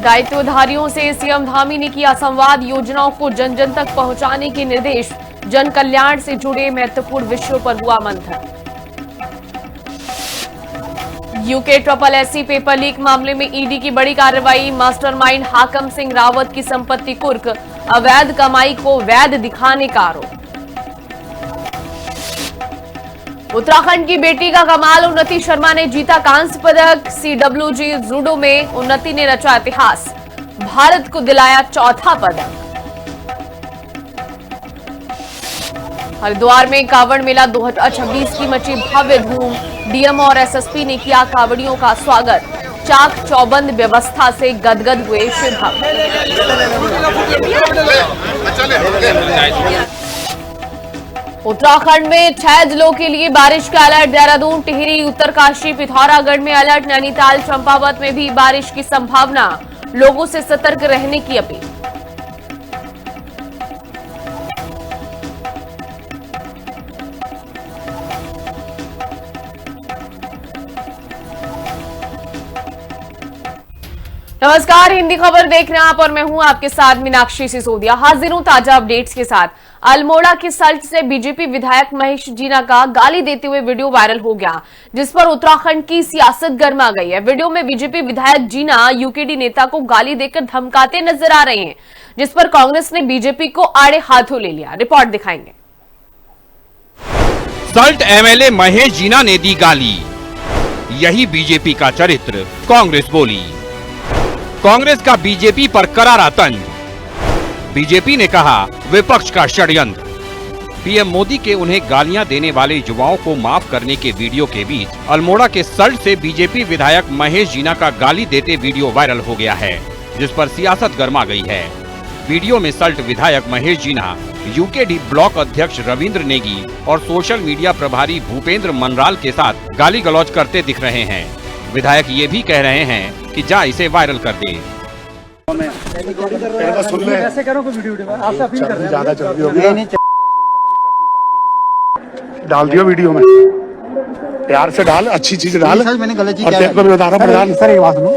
दायित्वधारियों से सीएम धामी ने किया संवाद, योजनाओं को जन जन तक पहुंचाने के निर्देश। जन कल्याण से जुड़े महत्वपूर्ण विषयों पर हुआ मंथन। यूके SSC पेपर लीक मामले में ईडी की बड़ी कार्रवाई, मास्टरमाइंड हाकम सिंह रावत की संपत्ति कुर्क, अवैध कमाई को वैध दिखाने का आरोप। उत्तराखंड की बेटी का कमाल, उन्नति शर्मा ने जीता कांस्य पदक। CWG जूडो में उन्नति ने रचा इतिहास, भारत को दिलाया चौथा पदक। हरिद्वार में कांवड़ मेला 2026 की मची भव्य धूम, डीएम और एसएसपी ने किया कांवड़ियों का स्वागत। चाक चौबंद व्यवस्था से गदगद हुए शिव भक्त। उत्तराखंड में 6 जिलों के लिए बारिश का अलर्ट, देहरादून, टिहरी, उत्तरकाशी, पिथौरागढ़ में अलर्ट। नैनीताल, चंपावत में भी बारिश की संभावना, लोगों से सतर्क रहने की अपील। नमस्कार, हिंदी खबर देख रहे हैं आप और मैं हूं आपके साथ मीनाक्षी सिसोदिया। हाजिर हूं ताजा अपडेट्स के साथ। अल्मोड़ा की सल्ट से बीजेपी विधायक महेश जीना का गाली देते हुए वीडियो वायरल हो गया, जिस पर उत्तराखंड की सियासत गर्मा गई है। वीडियो में बीजेपी विधायक जीना यूकेडी नेता को गाली देकर धमकाते नजर आ रहे हैं, जिस पर कांग्रेस ने बीजेपी को आड़े हाथों ले लिया। रिपोर्ट दिखाएंगे। सल्ट एमएलए महेश जीना ने दी गाली, यही बीजेपी का चरित्र, कांग्रेस बोली। कांग्रेस का बीजेपी पर करारा तंज, बीजेपी ने कहा विपक्ष का षड्यंत्र। पीएम मोदी के उन्हें गालियां देने वाले युवाओं को माफ करने के वीडियो के बीच अल्मोड़ा के सल्ट से बीजेपी विधायक महेश जीना का गाली देते वीडियो वायरल हो गया है, जिस पर सियासत गर्मा गई है। वीडियो में सल्ट विधायक महेश जीना, यूकेडी ब्लॉक अध्यक्ष रविंद्र नेगी और सोशल मीडिया प्रभारी भूपेंद्र मनराल के साथ गाली गलौज करते दिख रहे हैं। विधायक ये भी कह रहे हैं कि जा इसे वायरल कर दे। ऐसे करो कोई वीडियो आपसे अपील कर रहे हैं, ज्यादा चर्बी हो गई, डाल दियो वीडियो में, प्यार से डाल, अच्छी चीज डाल। मैंने गलत चीज बता रहा हूं सर, ये बात सुनो।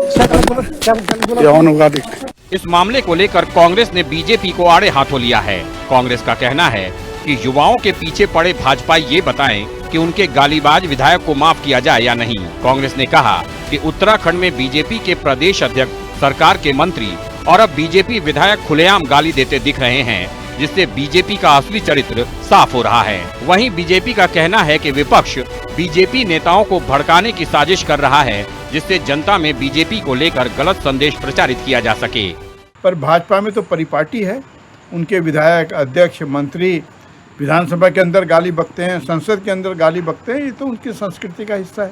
इस मामले को लेकर कांग्रेस ने बीजेपी को आड़े हाथों लिया है। कांग्रेस का कहना है कि युवाओं के पीछे पड़े भाजपा ये बताएं कि उनके गालीबाज विधायक को माफ किया जाए या नहीं। कांग्रेस ने कहा कि उत्तराखंड में बीजेपी के प्रदेश अध्यक्ष, सरकार के मंत्री और अब बीजेपी विधायक खुलेआम गाली देते दिख रहे हैं, जिससे बीजेपी का असली चरित्र साफ हो रहा है। वहीं बीजेपी का कहना है कि विपक्ष बीजेपी नेताओं को भड़काने की साजिश कर रहा है, जिससे जनता में बीजेपी को लेकर गलत संदेश प्रचारित किया जा सके। पर भाजपा में तो परिपाटी है, उनके विधायक, अध्यक्ष, मंत्री विधानसभा के अंदर गाली बकते हैं, संसद के अंदर गाली बकते हैं। ये तो उनकी संस्कृति का हिस्सा है।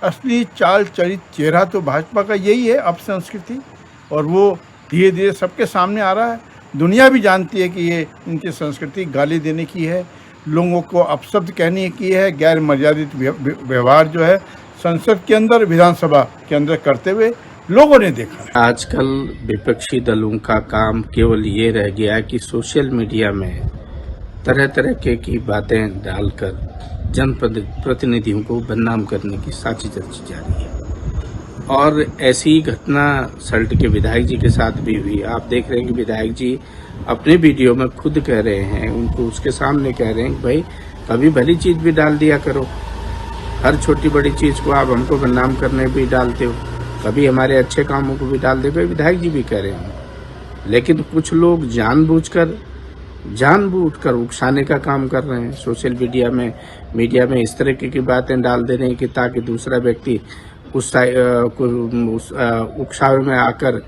असली चाल चरित चेहरा तो भाजपा का यही है, अपसंस्कृति, और वो धीरे धीरे सबके सामने आ रहा है। दुनिया भी जानती है कि ये इनकी संस्कृति गाली देने की है, लोगों को अपशब्द कहने की है, गैर मर्यादित व्यवहार जो है संसद के अंदर, विधानसभा के अंदर करते हुए लोगों ने देखा है। आजकल विपक्षी दलों का काम केवल ये रह गया है कि सोशल मीडिया में तरह तरह की बातें डालकर जनप्रतिनिधियों को बदनाम करने की साजिश रची जा रही है। और ऐसी घटना सल्ट के विधायक जी के साथ भी हुई। आप देख रहे हैं कि विधायक जी अपने वीडियो में खुद कह रहे हैं, उनको उसके सामने कह रहे हैं कि भाई कभी भली चीज भी डाल दिया करो, हर छोटी बड़ी चीज को आप हमको बदनाम करने भी डालते हो, कभी हमारे अच्छे कामों को भी डाल दे। भाई विधायक जी भी कह रहे हैं, लेकिन कुछ लोग जानबूझकर उकसाने का काम कर रहे हैं। सोशल मीडिया में इस तरह की बातें डाल दे रहे हैं कि ताकि दूसरा व्यक्ति उस उकसावे में आकर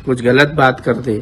कुछ गलत बात कर दे।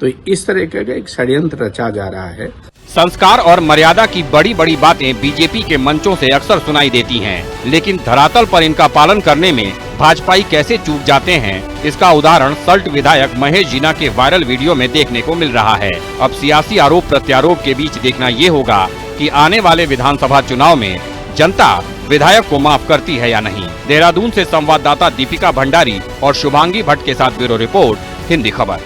तो इस तरह का एक षड्यंत्र रचा जा रहा है। संस्कार और मर्यादा की बड़ी बड़ी बातें बीजेपी के मंचों से अक्सर सुनाई देती हैं, लेकिन धरातल पर इनका पालन करने में भाजपाई कैसे चूक जाते हैं, इसका उदाहरण सल्ट विधायक महेश जीना के वायरल वीडियो में देखने को मिल रहा है। अब सियासी आरोप प्रत्यारोप के बीच देखना ये होगा कि आने वाले विधानसभा चुनाव में जनता विधायक को माफ करती है या नहीं। देहरादून से संवाददाता दीपिका भंडारी और शुभांगी भट्ट के साथ ब्यूरो रिपोर्ट, हिंदी खबर।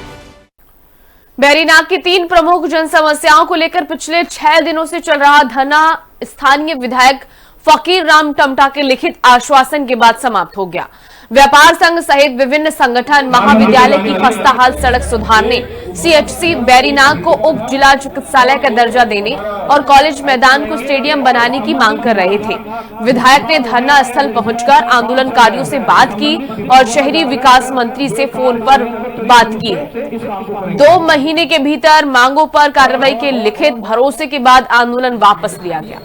बैरीनाग की 3 प्रमुख जन समस्याओं को लेकर पिछले 6 दिनों से चल रहा धरना स्थानीय विधायक फकीर राम टमटा के लिखित आश्वासन के बाद समाप्त हो गया। व्यापार संघ सहित विभिन्न संगठन महाविद्यालय की खस्ताहाल सड़क सुधारने, सीएचसी बैरीनाग को उप जिला चिकित्सालय का दर्जा देने और कॉलेज मैदान को स्टेडियम बनाने की मांग कर रहे थे। विधायक ने धरना स्थल पहुंचकर आंदोलनकारियों से बात की और शहरी विकास मंत्री से फोन पर बात की। 2 महीने के भीतर मांगों पर कार्रवाई के लिखित भरोसे के बाद आंदोलन वापस लिया गया।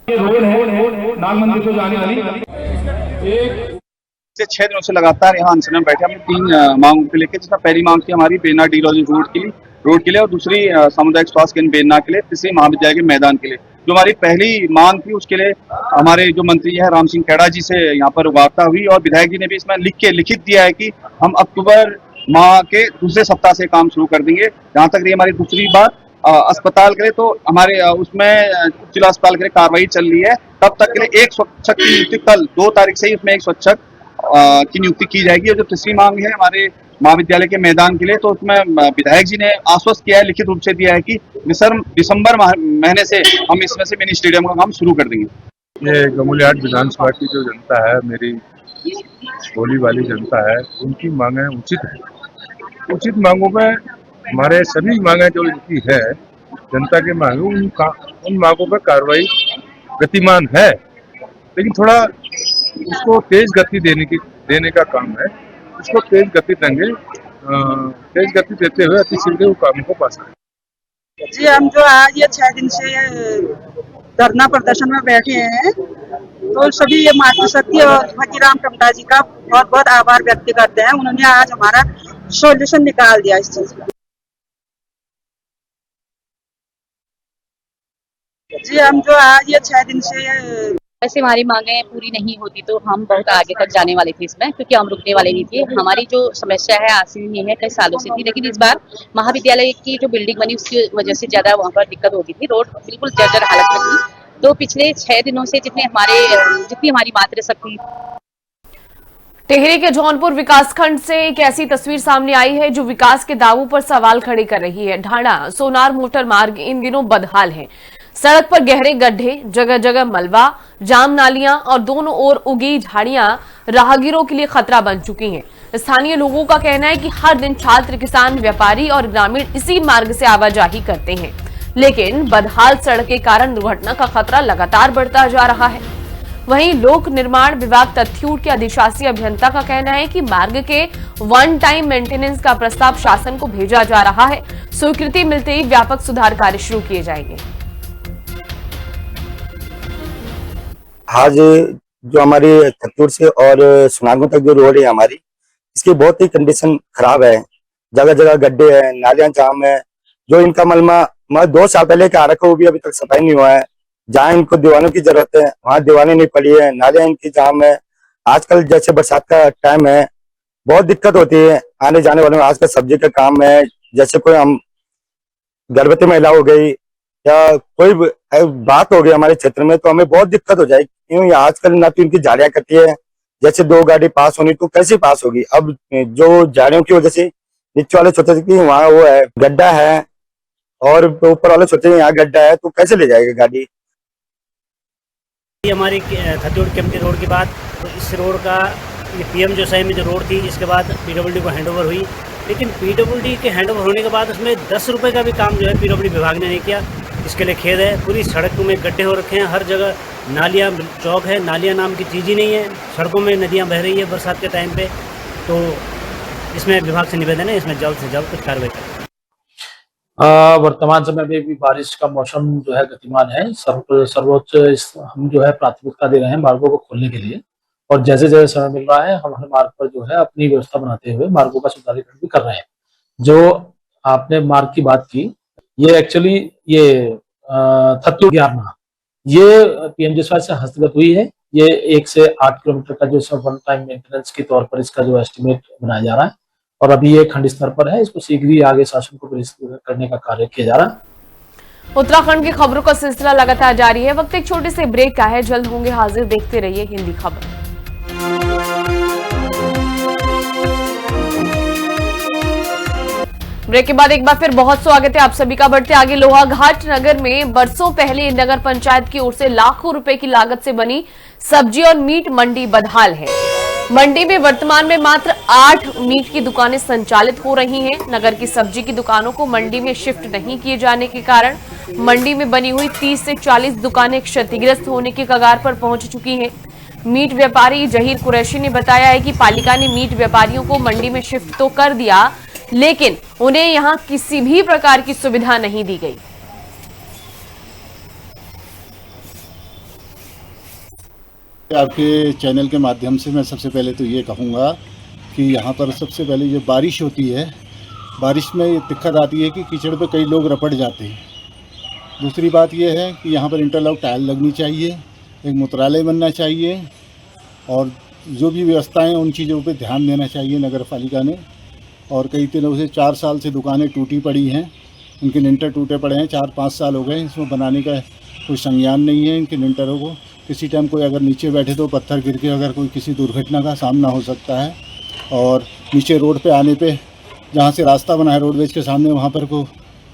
रोड है नाग मंदिर से जाने वाली से 6 दिनों से लगातार यहाँ अनशन में बैठे। हमने 3 मांगों को लेकर, जिसमें पहली मांग थी हमारी बेना डीलॉजी रोड के लिए और दूसरी सामुदायिक स्वास्थ्य केंद्र बेना के लिए, तीसरी महाविद्यालय के मैदान के लिए। जो हमारी पहली मांग थी उसके लिए हमारे जो मंत्री है राम सिंह खेड़ा जी से यहाँ पर वार्ता हुई और विधायक जी ने भी इसमें लिखित दिया है कि हम अक्टूबर माह के दूसरे सप्ताह से काम शुरू कर देंगे। जहाँ तक रही हमारी दूसरी बात अस्पताल के लिए, तो हमारे उसमें जिला अस्पताल के लिए कार्रवाई चल रही है। तब तक के लिए एक स्वच्छक की नियुक्ति कल 2 तारीख से ही उसमें एक स्वच्छक की नियुक्ति की जाएगी। और जो तीसरी मांग है हमारे महाविद्यालय के मैदान के लिए, तो उसमें विधायक जी ने आश्वस्त किया है, लिखित रूप से दिया है कि दिसंबर महीने से हम इसमें से मिनी स्टेडियम का काम शुरू कर देंगे। ये गमोलियाट विधानसभा की जो जनता है, मेरी बोली वाली जनता है, उनकी मांगे उचित है। उचित मांगों में हमारे सभी मांगे जो इनकी है, जनता के मांगे, उन मांगों पर कार्रवाई गतिमान है, लेकिन थोड़ा उसको तेज गति देने का काम है। उसको तेज गति देंगे, तेज गति देते हुए अति शीघ्र वो काम को पास करेंगे। जी, हम जो आज ये 6 दिन से धरना प्रदर्शन में बैठे हैं, तो सभी ये मातृशक्ति और भगीराम टमटा जी का बहुत बहुत आभार व्यक्त करते हैं। उन्होंने आज हमारा सॉल्यूशन निकाल दिया इस चीज का। जी, हम जो आज ये 6 दिन से ऐसे हमारी मांगे पूरी नहीं होती तो हम बहुत आगे तक जाने वाले थे इसमें, क्योंकि हम रुकने वाले नहीं थे। हमारी जो समस्या है आज से नहीं है, कई सालों से थी, लेकिन इस बार महाविद्यालय की जो बिल्डिंग बनी उसकी वजह से ज्यादा वहाँ पर दिक्कत होती थी। रोड बिल्कुल जर्जर हालत में थी। तो पिछले 6 दिनों से जितनी हमारी मातृशक्ति। टिहरी के जौनपुर विकासखंड से एक ऐसी तस्वीर सामने आई है जो विकास के दावों पर सवाल खड़े कर रही है। ढाणा सोनार मोटर मार्ग इन दिनों बदहाल है। सड़क पर गहरे गड्ढे, जगह जगह मलबा, जाम नालियां और दोनों ओर उगी झाड़ियां राहगीरों के लिए खतरा बन चुकी हैं। स्थानीय लोगों का कहना है कि हर दिन छात्र, किसान, व्यापारी और ग्रामीण इसी मार्ग से आवाजाही करते हैं, लेकिन बदहाल सड़क के कारण दुर्घटना का खतरा लगातार बढ़ता जा रहा है। वहीं लोक निर्माण विभाग तथ्यूट के अधिशासी अभियंता का कहना है कि मार्ग के 1 टाइम मेंटेनेंस का प्रस्ताव शासन को भेजा जा रहा है। स्वीकृति मिलते ही व्यापक सुधार कार्य शुरू किए जाएंगे। आज जो हमारी थत्तूर से और सुनारगढ़ तक जो रोड है हमारी, इसकी बहुत ही कंडीशन खराब है। जगह जगह गड्ढे हैं, नालियां जाम है। जो इनका मलमा 2 साल पहले का आ रखा, वो भी अभी तक सफाई नहीं हुआ है। जहाँ इनको दीवानों की जरूरत है वहाँ दीवानें नहीं पड़ी है, नालियां इनकी जाम है। आजकल जैसे बरसात का टाइम है, बहुत दिक्कत होती है आने जाने वालों में। आजकल सब्जी का काम है, जैसे कोई हम गर्भवती महिला हो गई या कोई बात हो गई हमारे क्षेत्र में, तो हमें बहुत दिक्कत हो जाएगी। क्यों आजकल ना तो इनकी झाड़ियां कटी है, जैसे 2 गाड़ी पास होनी तो कैसे पास होगी। अब जो झाड़ियों की वजह से नीचे वाले सोचते कि वहाँ वो है गड्ढा है और ऊपर वाले सोचते यहाँ गड्ढा है, तो कैसे ले जाएगा गाड़ी। हमारी थत्तूर केम्प्टी रोड के बाद तो इस रोड का ये पीएम जो में जो रोड थी, इसके बाद पीडब्ल्यूडी को हैंडओवर हुई, लेकिन पीडब्ल्यूडी के हैंडओवर होने के बाद उसमें 10 रुपये का भी काम जो है पीडब्ल्यूडी विभाग ने नहीं किया। इसके लिए खेद है। पूरी सड़कों में गड्ढे हो रखे हैं, हर जगह नालियाँ चौक है, नालियाँ नाम की चीज़ ही नहीं है। सड़कों में नदियाँ बह रही है बरसात के टाइम पे। तो इसमें विभाग से निवेदन है, इसमें जल्द से जल्द कुछ कार्रवाई करें। वर्तमान समय में भी बारिश का मौसम जो है गतिमान है। सर्वोच्च हम जो है प्राथमिकता दे रहे हैं मार्गों को खोलने के लिए, और जैसे जैसे समय मिल रहा है हम हर मार्ग पर जो है अपनी व्यवस्था बनाते हुए मार्गों का सुधारीकरण भी कर रहे हैं। जो आपने मार्ग की बात की, ये एक्चुअली ये थत्तूर ग्यारना ये पीएमजीएसवाई से हस्तगत हुई है। ये 1 से 8 किलोमीटर का जो 1 टाइम मेंटेनेंस के तौर पर इसका जो एस्टिमेट बनाया जा रहा है, और अभी ये खंड स्तर पर है। इसको शीघ्र ही आगे शासन को करने का कार्य किया जा रहा है। उत्तराखंड की खबरों का सिलसिला लगातार जारी है। वक्त एक छोटे से ब्रेक का है, जल्द होंगे हाजिर। देखते रहिए हिंदी खबर। ब्रेक के बाद एक बार फिर बहुत स्वागत है आप सभी का। बढ़ते आगे, लोहाघाट नगर में बरसों पहले नगर पंचायत की ओर से लाखों रुपए की लागत से बनी सब्जी और मीट मंडी बदहाल है। मंडी में वर्तमान में मात्र 8 मीट की दुकानें संचालित हो रही हैं। नगर की सब्जी की दुकानों को मंडी में शिफ्ट नहीं किए जाने के कारण मंडी में बनी हुई 30 से 40 दुकानें क्षतिग्रस्त होने के कगार पर पहुंच चुकी हैं। मीट व्यापारी जहीर कुरैशी ने बताया है कि पालिका ने मीट व्यापारियों को मंडी में शिफ्ट तो कर दिया, लेकिन उन्हें यहां किसी भी प्रकार की सुविधा नहीं दी गई। आपके चैनल के माध्यम से मैं सबसे पहले तो ये कहूँगा कि यहाँ पर सबसे पहले जो बारिश होती है, बारिश में ये दिक्कत आती है कि कीचड़ पे कई लोग रपट जाते हैं। दूसरी बात ये है कि यहाँ पर इंटरलॉक टाइल लगनी चाहिए, एक मूत्रालय बनना चाहिए और जो भी व्यवस्थाएं उन चीज़ों पे ध्यान देना चाहिए नगर पालिका ने। और कई दिनों से 4 साल से दुकानें टूटी पड़ी हैं, उनके लिंटर टूटे पड़े हैं, 4-5 साल हो गए, इसमें बनाने का कोई संज्ञान नहीं है इनके लिंटरों को। किसी टाइम कोई अगर नीचे बैठे तो पत्थर गिर के अगर कोई किसी दुर्घटना का सामना हो सकता है। और नीचे रोड पे आने पे जहाँ से रास्ता बना है रोडवेज के सामने, वहाँ पर वो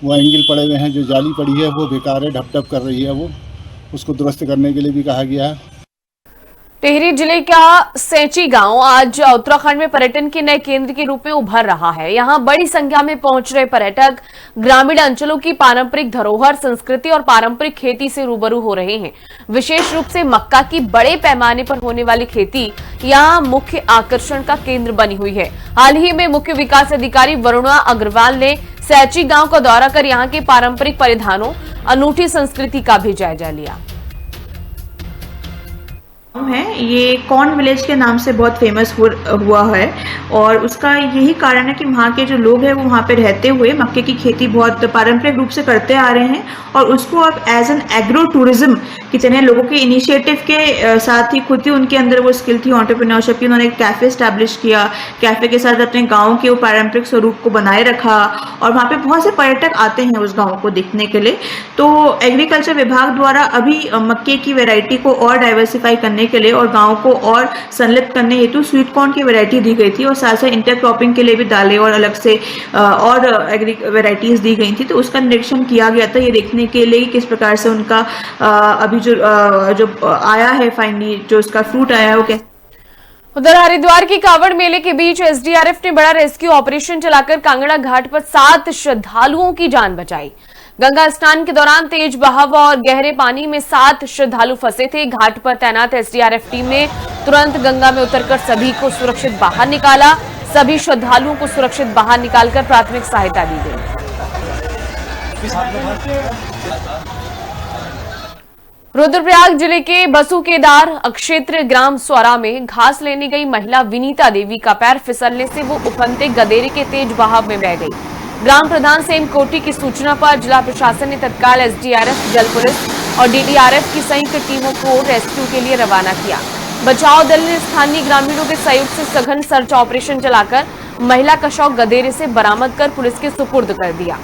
एंगल पड़े हुए हैं, जो जाली पड़ी है वो बेकार है, ढप ढप कर रही है, वो उसको दुरुस्त करने के लिए भी कहा गया है। टिहरी जिले का सेंची गांव आज उत्तराखंड में पर्यटन के नए केंद्र के रूप में उभर रहा है। यहां बड़ी संख्या में पहुंच रहे पर्यटक ग्रामीण अंचलों की पारंपरिक धरोहर, संस्कृति और पारंपरिक खेती से रूबरू हो रहे हैं। विशेष रूप से मक्का की बड़े पैमाने पर होने वाली खेती यहां मुख्य आकर्षण का केंद्र बनी हुई है। हाल ही में मुख्य विकास अधिकारी वरुणा अग्रवाल ने सेंची गांव का दौरा कर यहां के पारंपरिक परिधानों, अनूठी संस्कृति का भी जायजा लिया। है ये कॉर्न विलेज के नाम से बहुत फेमस हुआ है और उसका यही कारण है कि वहाँ के जो लोग हैं वो वहाँ पे रहते हुए मक्के की खेती बहुत पारंपरिक रूप से करते आ रहे हैं और उसको अब एज एन एग्रो टूरिज्म की तरह लोगों के इनिशिएटिव के साथ ही खुद ही उनके अंदर वो स्किल थी एंटरप्रेन्योरशिप की। उन्होंने एक कैफे स्टैब्लिश किया, कैफे के साथ अपने गाँव के वो पारंपरिक स्वरूप को बनाए रखा और वहाँ पे बहुत से पर्यटक आते हैं उस गाँव को देखने के लिए। तो एग्रीकल्चर विभाग द्वारा अभी मक्के की वेराइटी को और डाइवर्सिफाई करने के लिए और गांव को और संलिप्त करने हेतु स्वीट कॉर्न की वैरायटी दी गई थी और साथ साथ इंटरक्रॉपिंग के लिए भी दालें और अलग से और एग्री वैरायटीज दी गई थी। तो उसका निरीक्षण किया गया था ये देखने के लिए किस प्रकार से उनका अभी जो आया है फाइनली जो उसका फ्रूट आया है वो कैसे। उधर हरिद्वार की कांवड़ मेले के बीच एसडीआरएफ ने बड़ा रेस्क्यू ऑपरेशन चलाकर कांगड़ा घाट पर 7 श्रद्धालुओं की जान बचाई। गंगा स्नान के दौरान तेज बहाव और गहरे पानी में 7 श्रद्धालु फंसे थे। घाट पर तैनात एसडीआरएफ टीम ने तुरंत गंगा में उतरकर सभी को सुरक्षित बाहर निकाला। सभी श्रद्धालुओं को सुरक्षित बाहर निकालकर प्राथमिक सहायता दी गई। रुद्रप्रयाग जिले के बसुकेदार क्षेत्र ग्राम स्वरा में घास लेने गई महिला विनीता देवी का पैर फिसलने से वो उफनते गदेरे के तेज बहाव में बह गई। ग्राम प्रधान सेम कोटी की सूचना पर जिला प्रशासन ने तत्काल एसडीआरएफ, जल पुलिस और डीडीआरएफ की संयुक्त टीमों को रेस्क्यू के लिए रवाना किया। बचाव दल ने स्थानीय ग्रामीणों के सहयोग से सघन सर्च ऑपरेशन चलाकर महिला का शव गदेरे से बरामद कर पुलिस के सुपुर्द कर दिया।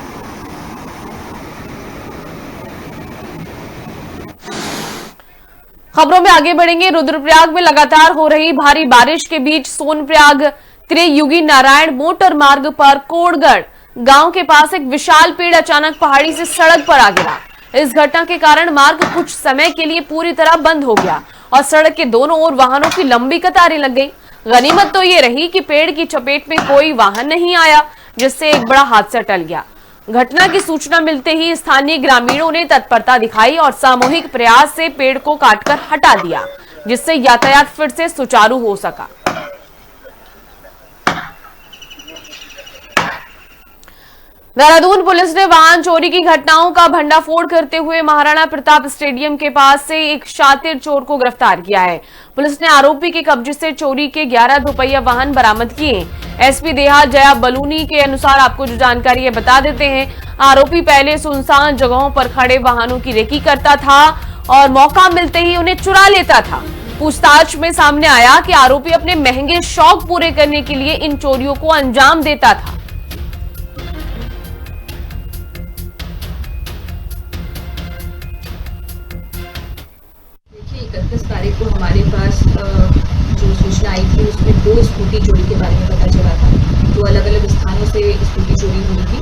खबरों में आगे बढ़ेंगे। रुद्रप्रयाग में लगातार हो रही भारी बारिश के बीच सोनप्रयाग त्रियुगी नारायण मोटर मार्ग पर कोड़गढ़ गांव के पास एक विशाल पेड़ अचानक पहाड़ी से सड़क पर आ गिरा। इस घटना के कारण मार्ग कुछ समय के लिए पूरी तरह बंद हो गया और सड़क के दोनों ओर वाहनों की लंबी कतारें लग गई। गनीमत तो ये रही कि पेड़ की चपेट में कोई वाहन नहीं आया, जिससे एक बड़ा हादसा टल गया। घटना की सूचना मिलते ही स्थानीय ग्रामीणों ने तत्परता दिखाई और सामूहिक प्रयास से पेड़ को काटकर हटा दिया, जिससे यातायात फिर से सुचारू हो सका। देहरादून पुलिस ने वाहन चोरी की घटनाओं का भंडाफोड़ करते हुए महाराणा प्रताप स्टेडियम के पास से एक शातिर चोर को गिरफ्तार किया है। पुलिस ने आरोपी के कब्जे से चोरी के 11 दोपहिया वाहन बरामद किए। एसपी देहात जया बलूनी के अनुसार आपको जो जानकारी है बता देते हैं। आरोपी पहले सुनसान जगहों पर खड़े वाहनों की रेकी करता था और मौका मिलते ही उन्हें चुरा लेता था। पूछताछ में सामने आया कि आरोपी अपने महंगे शौक पूरे करने के लिए इन चोरियों को अंजाम देता था। 31 तारीख को हमारे पास जो सूचना आई थी उसमें 2 स्कूटी चोरी के बारे में पता चला था। तो अलग अलग स्थानों से स्कूटी चोरी हुई थी।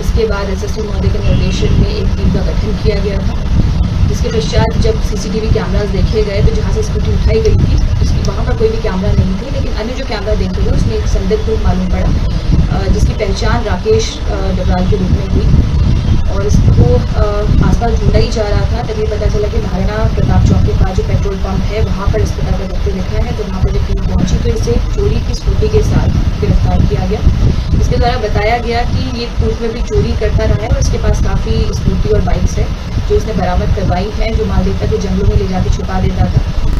इसके बाद एसएसपी महोदय के निर्देशन में एक टीम का गठन किया गया था, जिसके पश्चात जब सीसीटीवी कैमरास देखे गए तो जहाँ से स्कूटी उठाई गई थी उसकी वहाँ पर कोई भी कैमरा नहीं थे, लेकिन अन्य जो कैमरा देखे गए उसमें एक संदिग्ध ग्रुप मालूम पड़ा, जिसकी पहचान राकेश डबराल के रूप में हुई और इसको आसपास ढूंढा ही जा रहा था। तभी पता चला कि महाराणा प्रताप चौक के पास जो पेट्रोल पंप है वहाँ पर इस प्रकार का व्यक्ति दिखा है, तो वहाँ पर जब टीम पहुंची तो इसे चोरी की स्कूटी के साथ गिरफ्तार किया गया। इसके द्वारा बताया गया कि ये पूर्व में भी चोरी करता रहा है और इसके पास काफ़ी स्कूटी और बाइक्स है जो इसने बरामद करवाई है, जो मालदेवता के जंगलों में ले जाकर छुपा देता था।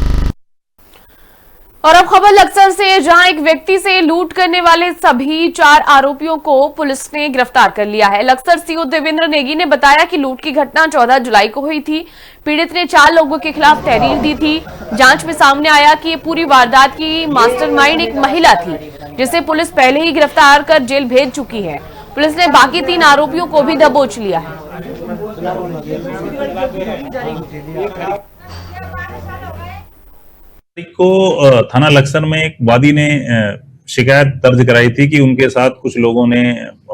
और अब खबर लक्सर से, जहां एक व्यक्ति से लूट करने वाले सभी 4 आरोपियों को पुलिस ने गिरफ्तार कर लिया है। लक्सर सीओ देवेंद्र नेगी ने बताया कि लूट की घटना 14 जुलाई को हुई थी। पीड़ित ने 4 लोगों के खिलाफ तहरीर दी थी। जांच में सामने आया कि ये पूरी वारदात की मास्टरमाइंड एक महिला थी, जिसे पुलिस पहले ही गिरफ्तार कर जेल भेज चुकी है। पुलिस ने बाकी 3 आरोपियों को भी दबोच लिया है। को थाना लक्सर में एक वादी ने शिकायत दर्ज कराई थी कि उनके साथ कुछ लोगों ने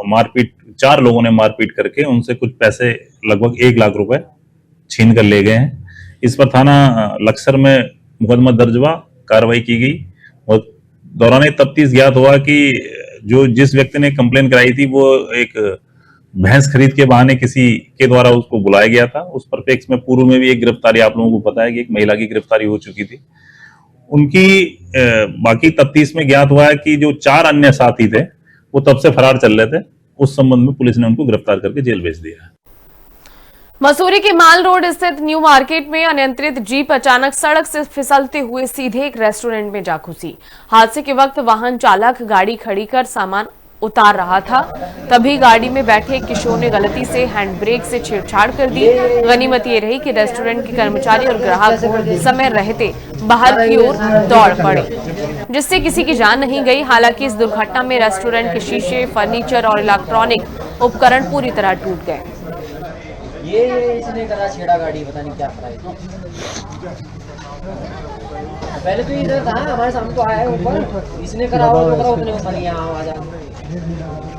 मारपीट, 4 लोगों ने मारपीट करके उनसे कुछ पैसे लगभग 1 लाख रुपए छीन कर ले गए हैं। इस पर थाना लक्सर में मुकदमा दर्ज हुआ, कार्रवाई की गई और दौरान तफ्तीश ज्ञात हुआ कि जिस व्यक्ति ने कंप्लेन कराई थी वो एक भैंस खरीद के बहाने किसी के द्वारा उसको बुलाया गया था। उस परिप्रेक्ष्य में पूर्व में भी एक गिरफ्तारी आप लोगों को पता है कि एक महिला की गिरफ्तारी हो चुकी थी। उनकी बाकी तफ्तीश में ज्ञात हुआ है कि जो 4 अन्य साथी थे वो तब से फरार चल रहे थे। उस संबंध में पुलिस ने उनको गिरफ्तार करके जेल भेज दिया है। मसूरी के माल रोड स्थित न्यू मार्केट में अनियंत्रित जीप अचानक सड़क से फिसलते हुए सीधे एक रेस्टोरेंट में जा घुसी। हादसे के वक्त वाहन चालक गाड़ी खड़ी कर सामान उतार रहा था, तभी गाड़ी में बैठे एक किशोर ने गलती से हैंड ब्रेक से छेड़छाड़ कर दी। गनीमत ये रही कि रेस्टोरेंट के कर्मचारी और ग्राहक समय रहते बाहर की ओर दौड़ पड़े, जिससे किसी की जान नहीं गई। हालांकि इस दुर्घटना में रेस्टोरेंट के शीशे, फर्नीचर और इलेक्ट्रॉनिक उपकरण पूरी तरह टूट गए। ये इसने करा छेड़ा गाड़ी, पता नहीं क्या करा। पहले तो इधर था, हमारे सामने तो आया है ऊपर, इसने करा और अपने ऊपर यहाँ आवाज आ